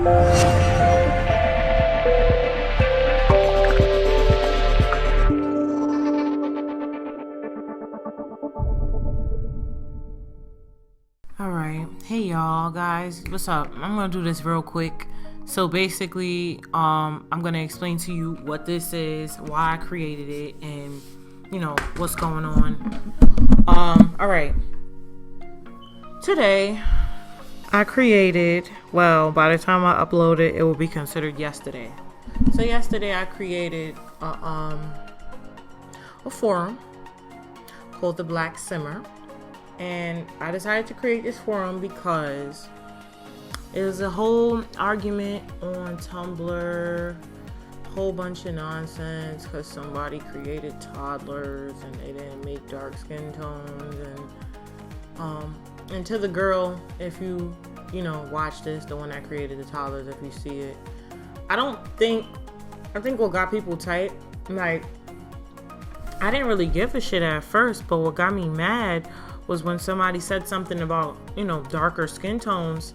Alright, hey y'all guys, what's up? I'm gonna do this real quick. So basically, I'm gonna explain to you what this is, why I created it, and what's going on. Alright. Today I created, well, by the time I upload it, it will be considered yesterday. So yesterday I created a forum called the Black Simmer. And I decided to create this forum because it was a whole argument on Tumblr, a whole bunch of nonsense because somebody created toddlers and they didn't make dark skin tones. And to the girl, if you watch this, the one that created the toddlers, if you see it, I think what got people tight, like, I didn't really give a shit at first, but what got me mad was when somebody said something about, darker skin tones,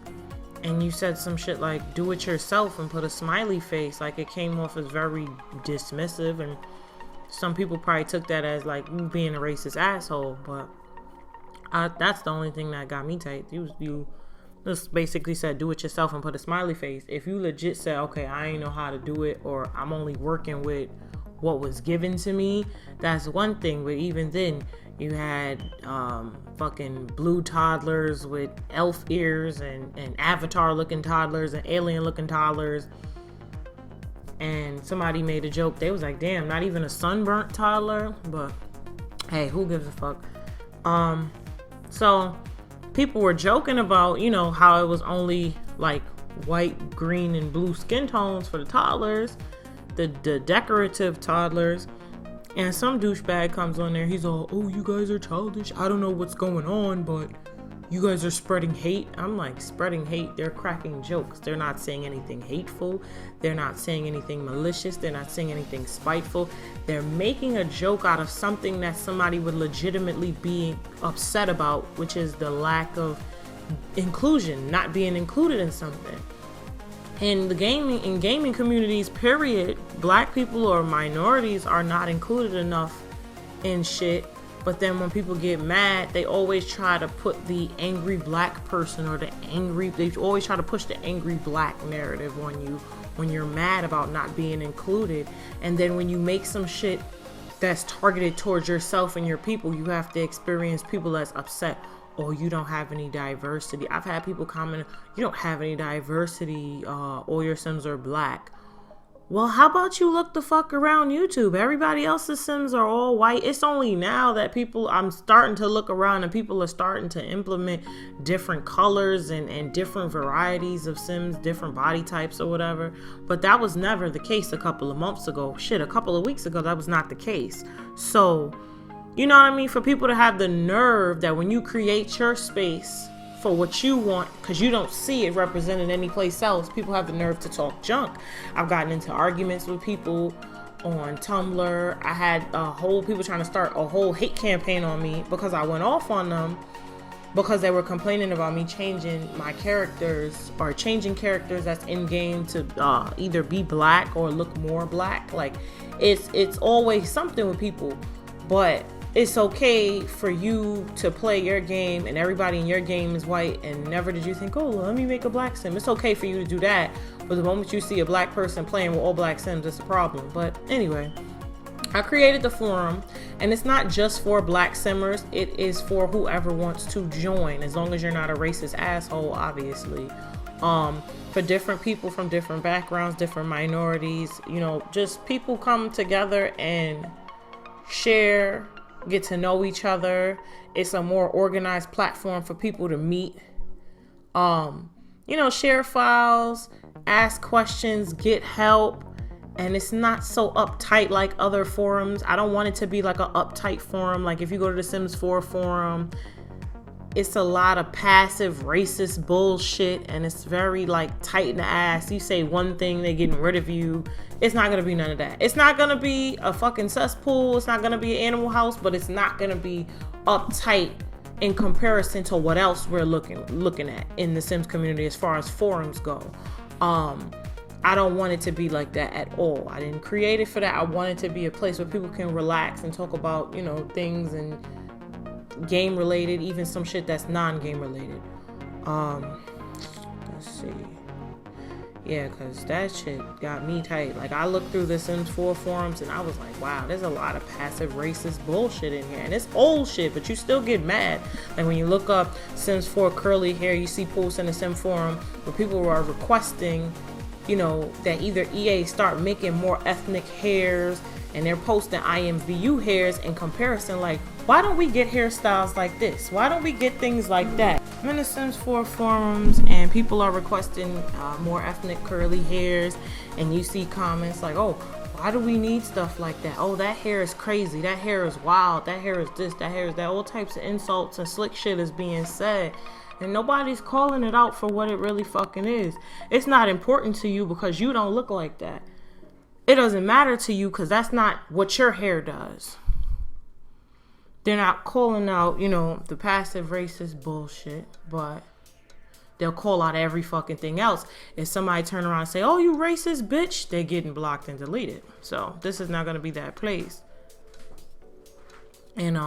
and you said some shit like, do it yourself, and put a smiley face. Like, it came off as very dismissive, and some people probably took that as, like, you being a racist asshole, but that's the only thing that got me tight. You just basically said, do it yourself, and put a smiley face. If you legit said, okay, I ain't know how to do it, or I'm only working with what was given to me, that's one thing, but even then, you had fucking blue toddlers with elf ears and avatar looking toddlers and alien looking toddlers. And somebody made a joke. They was like, damn, not even a sunburnt toddler. But hey, who gives a fuck? So people were joking about, how it was only like white, green, and blue skin tones for the toddlers, the decorative toddlers. And some douchebag comes on there, he's all, oh, you guys are childish. I don't know what's going on, but you guys are spreading hate. I'm like, spreading hate? They're cracking jokes. They're not saying anything hateful. They're not saying anything malicious. They're not saying anything spiteful. They're making a joke out of something that somebody would legitimately be upset about, which is the lack of inclusion, not being included in something. In gaming communities, period, black people or minorities are not included enough in shit. But then when people get mad, they always try to put the angry black person or they always try to push the angry black narrative on you when you're mad about not being included. And then when you make some shit that's targeted towards yourself and your people, you have to experience people that's upset. Or you don't have any diversity. I've had people comment, you don't have any diversity, all your Sims are black. Well, how about you look the fuck around YouTube? Everybody else's Sims are all white. It's only now that I'm starting to look around and people are starting to implement different colors and different varieties of Sims, different body types or whatever. But that was never the case a couple of months ago. Shit, a couple of weeks ago, that was not the case. So, you know what I mean? For people to have the nerve that when you create your space for what you want, because you don't see it represented anyplace else, people have the nerve to talk junk. I've gotten into arguments with people on Tumblr. I had people trying to start a whole hate campaign on me because I went off on them because they were complaining about me changing my characters or changing characters that's in game to either be black or look more black. Like, it's always something with people, but it's okay for you to play your game and everybody in your game is white, and never did you think, oh, let me make a black sim. It's okay for you to do that, but the moment you see a black person playing with all black sims, it's a problem. But anyway, I created the forum, and it's not just for black simmers. It is for whoever wants to join, as long as you're not a racist asshole, obviously. For different people from different backgrounds, different minorities, just people come together and share, get to know each other. It's a more organized platform for people to meet, share files, ask questions, get help. And it's not so uptight like other forums. I don't want it to be like an uptight forum. Like if you go to the Sims 4 forum, it's a lot of passive racist bullshit, and it's very like tight in the ass. You say one thing, they getting rid of you. It's not gonna be none of that. It's not gonna be a fucking cesspool. It's not gonna be an Animal House, but it's not gonna be uptight in comparison to what else we're looking at in the Sims community as far as forums go. I don't want it to be like that at all. I didn't create it for that. I want it to be a place where people can relax and talk about, you know, things and game related, even some shit that's non-game related. Let's see. Yeah, because that shit got me tight. Like, I looked through the Sims 4 forums and I was like, wow, there's a lot of passive racist bullshit in here. And it's old shit, but you still get mad. Like, when you look up Sims 4 curly hair, you see posts in the Sim forum where people are requesting, you know, that either EA start making more ethnic hairs, and they're posting IMVU hairs in comparison. Like, why don't we get hairstyles like this? Why don't we get things like that? I'm in the Sims 4 forums and people are requesting more ethnic curly hairs, and you see comments like, oh, why do we need stuff like that? Oh, that hair is crazy. That hair is wild. That hair is this. That hair is that. All types of insults and slick shit is being said. And nobody's calling it out for what it really fucking is. It's not important to you because you don't look like that. It doesn't matter to you because that's not what your hair does. They're not calling out, you know, the passive racist bullshit, but they'll call out every fucking thing else. If somebody turn around and say, oh, you racist bitch, they're getting blocked and deleted. So this is not going to be that place. And,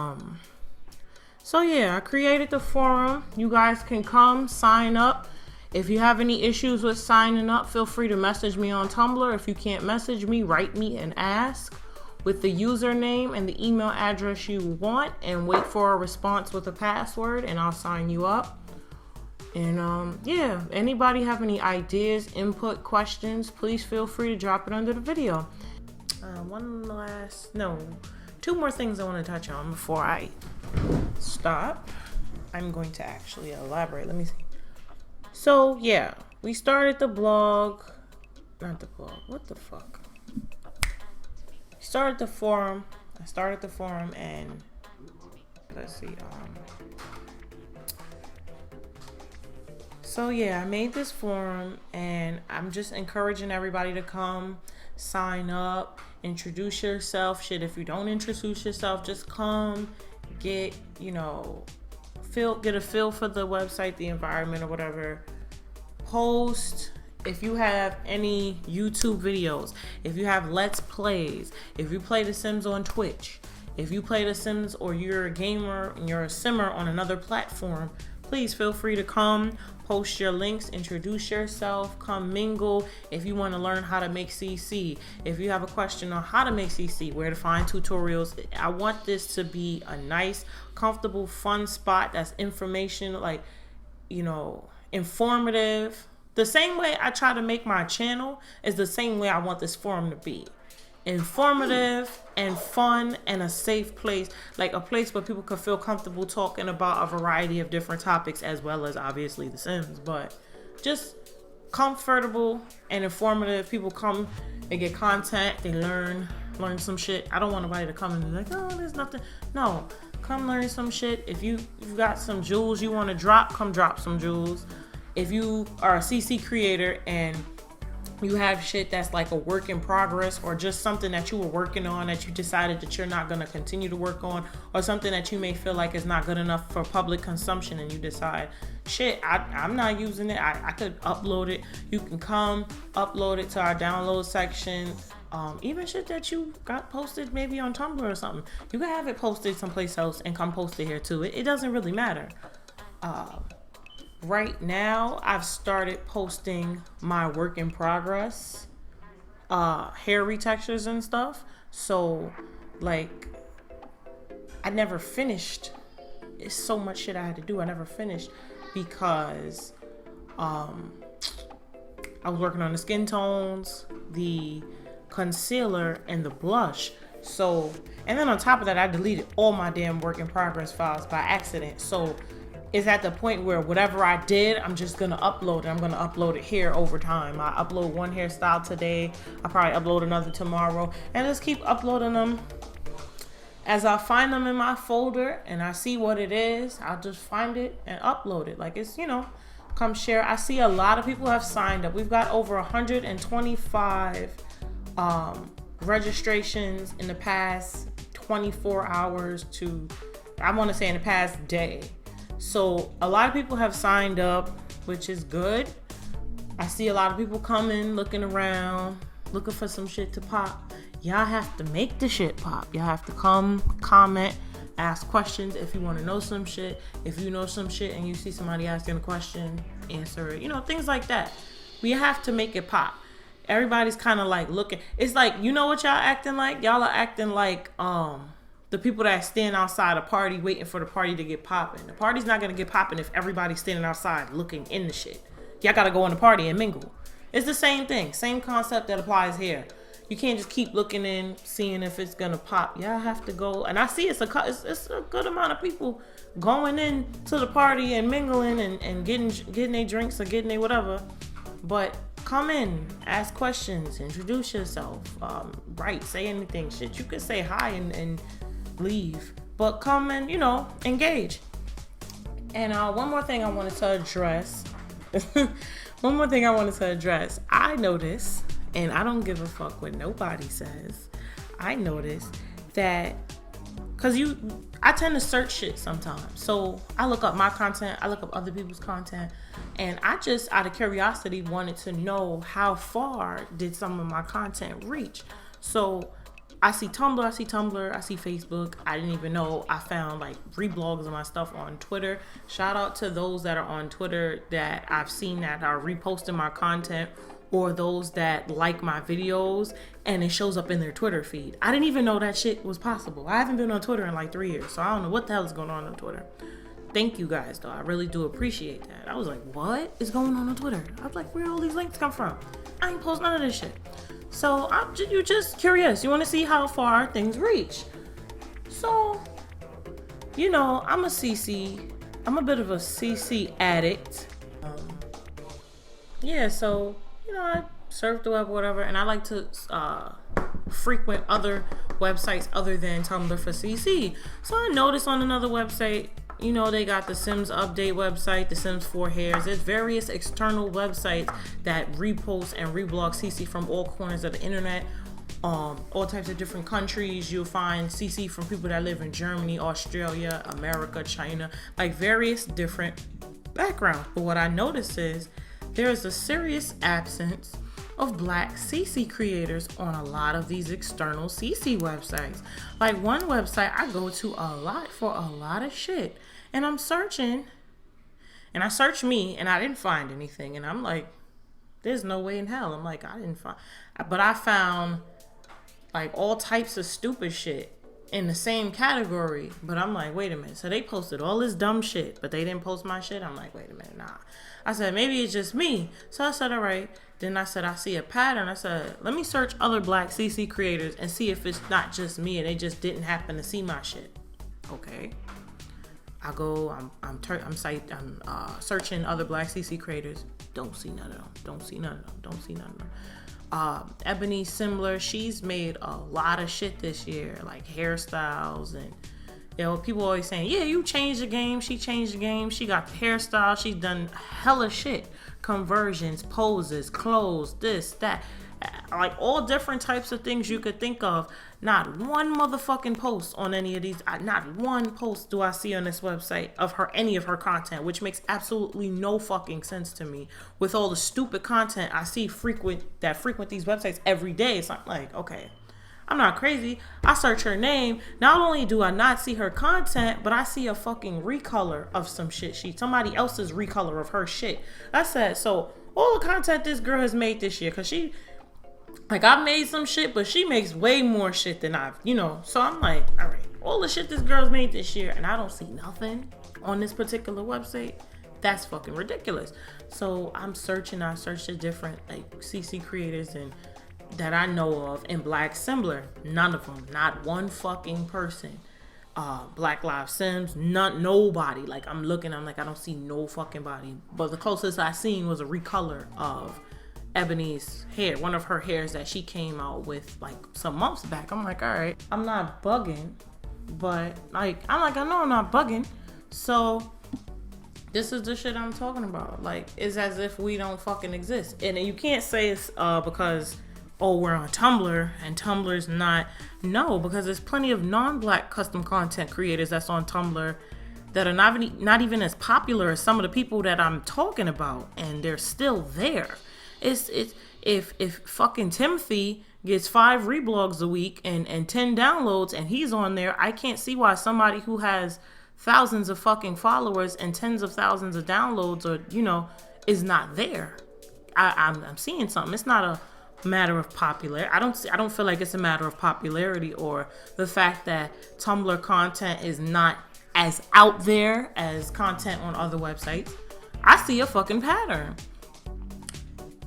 so yeah, I created the forum. You guys can come sign up. If you have any issues with signing up, feel free to message me on Tumblr. If you can't message me, write me and ask with the username and the email address you want, and wait for a response with a password, and I'll sign you up. And yeah, anybody have any ideas, input, questions, please feel free to drop it under the video. Two more things I want to touch on before I stop. I'm going to actually elaborate. Let me see. So yeah, we started the blog, not the blog, what the fuck? Started the forum. I started the forum, and let's see. So yeah, I made this forum, and I'm just encouraging everybody to come, sign up, introduce yourself. Shit, if you don't introduce yourself, just come, get, you know, get a feel for the website, the environment, or whatever. Post. If you have any YouTube videos, if you have Let's Plays, if you play The Sims on Twitch, if you play The Sims or you're a gamer and you're a simmer on another platform, please feel free to come, post your links, introduce yourself, come mingle. If you want to learn how to make CC, if you have a question on how to make CC, where to find tutorials, I want this to be a nice, comfortable, fun spot that's information, like, you know, informative. The same way I try to make my channel is the same way I want this forum to be. Informative and fun and a safe place, like a place where people could feel comfortable talking about a variety of different topics, as well as obviously The Sims, but just comfortable and informative. People come and get content, they learn some shit. I don't want nobody to come and be like, oh, there's nothing. No, come learn some shit. If you've got some jewels you want to drop, come drop some jewels. If you are a CC creator and you have shit that's like a work in progress, or just something that you were working on that you decided that you're not going to continue to work on, or something that you may feel like is not good enough for public consumption, and you decide, shit, I'm not using it, I could upload it, you can come upload it to our download section. Even shit that you got posted maybe on Tumblr or something, you can have it posted someplace else and come post it here too. It doesn't really matter. Right now, I've started posting my work in progress, hair retextures and stuff. So, like, I never finished. It's so much shit I had to do. I never finished because I was working on the skin tones, the concealer, and the blush. So, and then on top of that, I deleted all my damn work in progress files by accident. So, it's at the point where whatever I did, I'm just gonna upload it. I'm gonna upload it here over time. I upload one hairstyle today, I'll probably upload another tomorrow, and just keep uploading them. As I find them in my folder and I see what it is, I'll just find it and upload it. Like, it's, you know, come share. I see a lot of people have signed up. We've got over 125 registrations in the past 24 hours to, I wanna say in the past day. So a lot of people have signed up, which is good. I see a lot of people coming, looking around, looking for some shit to pop. Y'all have to make the shit pop. Y'all have to come, comment, ask questions if you want to know some shit. If you know some shit and you see somebody asking a question, answer it. You know, things like that. We have to make it pop. Everybody's kind of like looking. It's like, you know what y'all acting like? Y'all are acting like the people that stand outside a party waiting for the party to get popping. The party's not gonna get popping if everybody's standing outside looking in the shit. Y'all gotta go in the party and mingle. It's the same thing, same concept that applies here. You can't just keep looking in, seeing if it's gonna pop. Y'all have to go, and I see it's a good amount of people going in to the party and mingling and getting their drinks or getting their whatever. But come in, ask questions, introduce yourself, say anything, shit. You could say hi and leave, but come and, you know, engage. And one more thing I wanted to address. I noticed, and I don't give a fuck what nobody says. I noticed that, cause I tend to search shit sometimes. So I look up my content, I look up other people's content, and I just, out of curiosity, wanted to know how far did some of my content reach. So I see Tumblr, I see Facebook. I didn't even know I found like reblogs of my stuff on Twitter. Shout out to those that are on Twitter that I've seen that are reposting my content, or those that like my videos and it shows up in their Twitter feed. I didn't even know that shit was possible. I haven't been on Twitter in like 3 years, so I don't know what the hell is going on Twitter. Thank you guys though, I really do appreciate that. I was like, what is going on Twitter? I was like, where all these links come from? I ain't post none of this shit. So you're just curious. You want to see how far things reach. So, you know, I'm a bit of a CC addict. So, you know, I surf the web, whatever, and I like to frequent other websites other than Tumblr for CC. So I noticed on another website, you know, they got the Sims update website, the Sims 4 hairs. There's various external websites that repost and reblog CC from all corners of the internet, all types of different countries. You'll find CC from people that live in Germany, Australia, America, China, like various different backgrounds. But what I noticed is there is a serious absence of Black CC creators on a lot of these external CC websites. Like one website I go to a lot for a lot of shit, and I'm searching, and I searched me, and I didn't find anything, and I'm like, there's no way in hell. I'm like, I didn't find, but I found like all types of stupid shit in the same category. But I'm like, wait a minute, so they posted all this dumb shit, but they didn't post my shit? I'm like, wait a minute, nah. I said, maybe it's just me. So I said, all right. Then I said, I see a pattern. I said, let me search other Black CC creators and see if it's not just me and they just didn't happen to see my shit. Okay. I go, I'm searching other Black CC creators. Don't see none of them. Ebony Similar, she's made a lot of shit this year, like hairstyles, and you know, people always saying, yeah, you changed the game. She changed the game. She got the hairstyle. She's done hella shit. Conversions, poses, clothes, this, that. Like all different types of things you could think of. Not one motherfucking post on any of these. Not one post do I see on this website of any of her content, which makes absolutely no fucking sense to me. With all the stupid content I see frequent these websites every day. So I'm like, okay, I'm not crazy. I search her name. Not only do I not see her content, but I see a fucking recolor of some shit. Somebody else's recolor of her shit. I said, so all the content this girl has made this year, because I've made some shit, but she makes way more shit than I've, So I'm like, all right, all the shit this girl's made this year, and I don't see nothing on this particular website. That's fucking ridiculous. So I'm searching. I searched the different CC creators and that I know of in Black Similar. None of them. Not one fucking person. Black Lives Sims. Nobody. Like I'm looking. I'm like, I don't see no fucking body. But the closest I seen was a recolor of Ebony's hair. One of her hairs that she came out with like some months back. I'm like, all right. I'm not bugging. But I know I'm not bugging. So this is the shit I'm talking about. Like, it's as if we don't fucking exist. And you can't say it's because we're on Tumblr and Tumblr's not. No, because there's plenty of non-Black custom content creators that's on Tumblr that are not even as popular as some of the people that I'm talking about, and they're still there. It's if fucking Timothy gets 5 reblogs a week and 10 downloads and he's on there, I can't see why somebody who has thousands of fucking followers and tens of thousands of downloads, or is not there. I'm seeing something. It's not a matter of popularity. I don't feel like it's a matter of popularity or the fact that Tumblr content is not as out there as content on other websites. I see a fucking pattern.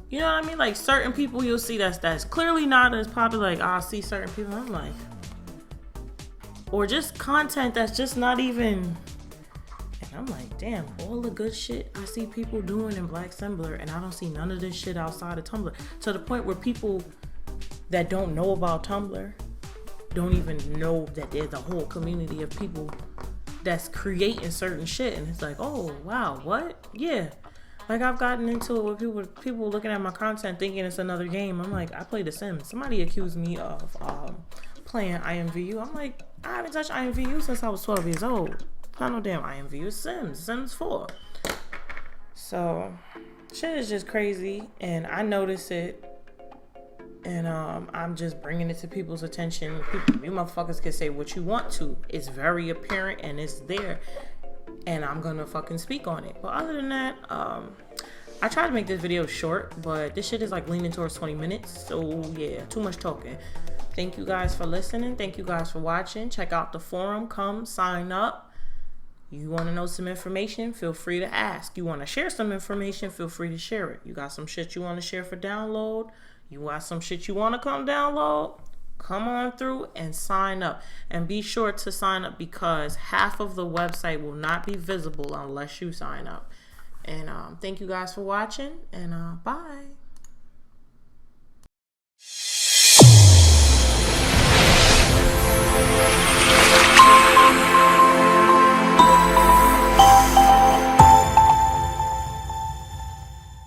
You know what I mean? Like certain people you'll see that's clearly not as popular. Like I'll see certain people, I'm like, or just content that's just not even. And I'm like, damn, all the good shit I see people doing in Black Tumblr, and I don't see none of this shit outside of Tumblr. To the point where people that don't know about Tumblr don't even know that there's a whole community of people that's creating certain shit, and it's like, oh wow, what? Yeah. Like I've gotten into it with people looking at my content thinking it's another game. I'm like, I play The Sims. Somebody accused me of playing IMVU. I'm like, I haven't touched IMVU since I was 12 years old. Not no damn IMVU. It's Sims 4. So shit is just crazy, and I notice it, and I'm just bringing it to people's attention. You motherfuckers can say what you want to. It's very apparent and it's there, and I'm gonna fucking speak on it. But other than that, I tried to make this video short, but this shit is like leaning towards 20 minutes. So yeah, too much talking. Thank you guys for listening. Thank you guys for watching. Check out the forum. Come sign up. You want to know some information? Feel free to ask. You want to share some information? Feel free to share it. You got some shit you want to share for download? You got some shit you want to come download? Come on through and sign up. And be sure to sign up, because half of the website will not be visible unless you sign up. And thank you guys for watching, and bye.